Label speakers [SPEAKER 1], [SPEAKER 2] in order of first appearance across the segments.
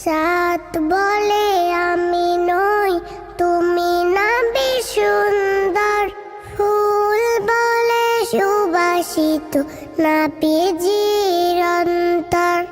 [SPEAKER 1] সাত বলে আমি নই, তুমি নাবি সুন্দর। ফুল বলে সুবাসিত, নাবিজির অন্তর।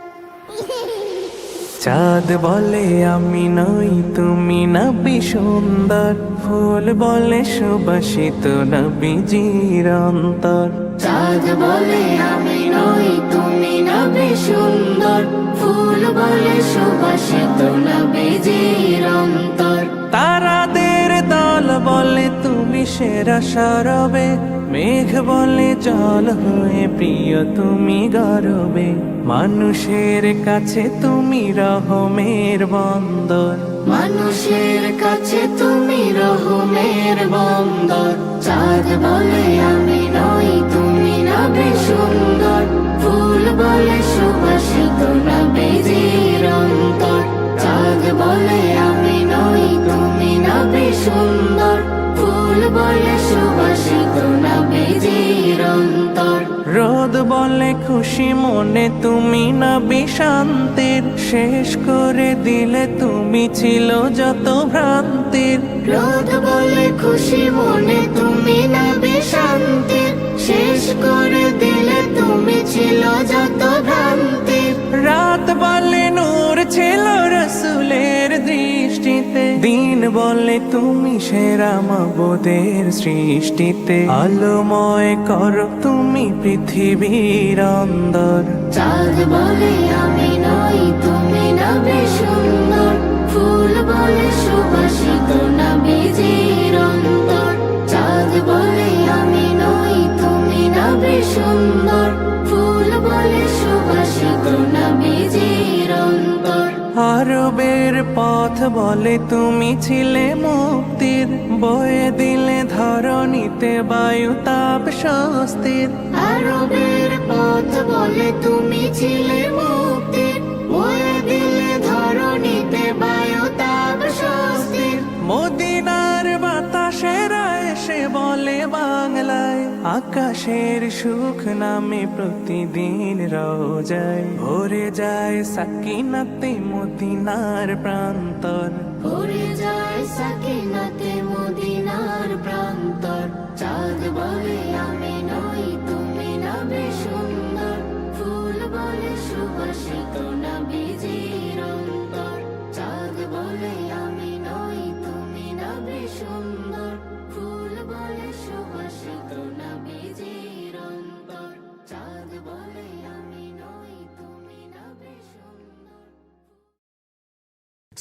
[SPEAKER 2] চাঁদ বলে আমি নই, তুমি নবী সুন্দর। ফুল বলে সুবাসিত, নবীজির অন্তর।
[SPEAKER 3] চাঁদ বলে আমি নই, তুমি নবী সুন্দর। ফুল বলে সুবাসিত, নবীজির অন্তর।
[SPEAKER 2] তারাদের দল বলে তুমি সেরা সরবে। মেঘ বলে জল হয়ে প্রিয় তুমি গরবে। মানুষের কাছে তুমি রহমের বন্দর।
[SPEAKER 3] মানুষের কাছে তুমি রহমের বন্দর। চাঁদ বলে আমি নই, তুমি নবী সুন্দর। ফুল বলে সুবাসিত, নবীজির অন্তর। চাঁদ বলে আমি নই, তুমি নবী সুন্দর। ফুল বলে সুবাসিত, নবীজির অন্তর।
[SPEAKER 2] রোদ বলে খুশি মনে তুমি নবী শান্তির। শেষ করে দিলে তুমি ছিল যত ভ্রান্তির।
[SPEAKER 3] রোদ বলে খুশি মনে তুমি নবী শান্তির। শেষ করে দিলে তুমি ছিল যত ভ্রান্তির।
[SPEAKER 2] রাত বলে নূর ছিল রসুলের দৃষ্টিতে। দিন বলে তুমি সেরা মাবুদের সৃষ্টিতে। আলোময় করো তুমি পৃথিবীর অন্দর।
[SPEAKER 3] চাঁদ বলে আমি নই, তুমি নবী সুন্দর। ফুল বলে সুবাসিত, নবীজির অন্তর। চাঁদ বলে আমি নই, তুমি নবী সুন্দর। ফুল বলে সুবাসিত, নবীজির অন্তর।
[SPEAKER 2] আরবের পথ বলে তুমি ছিলে মুক্তির। বয়ে দিলে ধরণীতে বায়ু তাপ স্বস্তির।
[SPEAKER 3] আরবের পথ বলে তুমি ছিলে মুক্তির। বয়ে দিলে ধরণীতে বায়ু তাপ স্বস্তির।
[SPEAKER 2] মদিনার বাতাসেরা এসে বলে বাংলায়। আকাশের সুখ নামে প্রতিদিন রোজায়। ভরে যায় সাকিনাতে মদিনার প্রান্তর।
[SPEAKER 3] ভরে যায় সাকিনাতে মদিনার প্রান্তর। চাঁদ বলে আমি নই, তুমি নবী সুন্দর। ফুল বলে সুবাসিত, নবীজির অন্তর। চাঁদ বলে আমি নই, তুমি নবী সুন্দর। ফুল বলে সুবাসিত, নবীজির অন্তর। চাঁদ বলে আমি নই, তুমি নবী সুন্দর।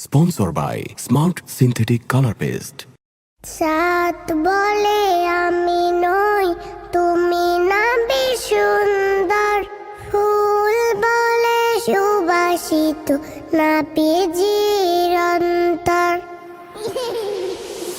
[SPEAKER 4] Sponsored by Smart Synthetic Color Paste.
[SPEAKER 1] সাত বলে আমি নই, তুমি নাবি সুন্দর। ফুল বলে সুবাসিত, নাবিজির অন্তর।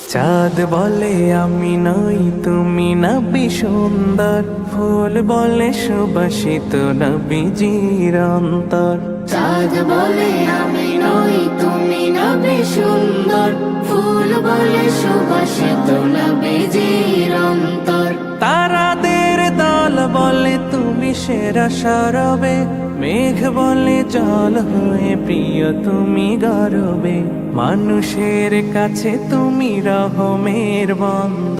[SPEAKER 2] চাঁদ বলে আমি নই, তুমি নবী সুন্দর। ফুল বলে সুবাসিত, নবীজির অন্তর।
[SPEAKER 3] চাঁদ বলে আমি নই, তুমি নবী সুন্দর। ফুল বলে সুবাসিত, নবীজির অন্তর।
[SPEAKER 2] তারাদের দল বলে তুমি সেরা সরবে। মেঘ বলে জল হয়ে প্রিয় তুমি গরবে। মানুষের কাছে তুমি রহমের বন্দর।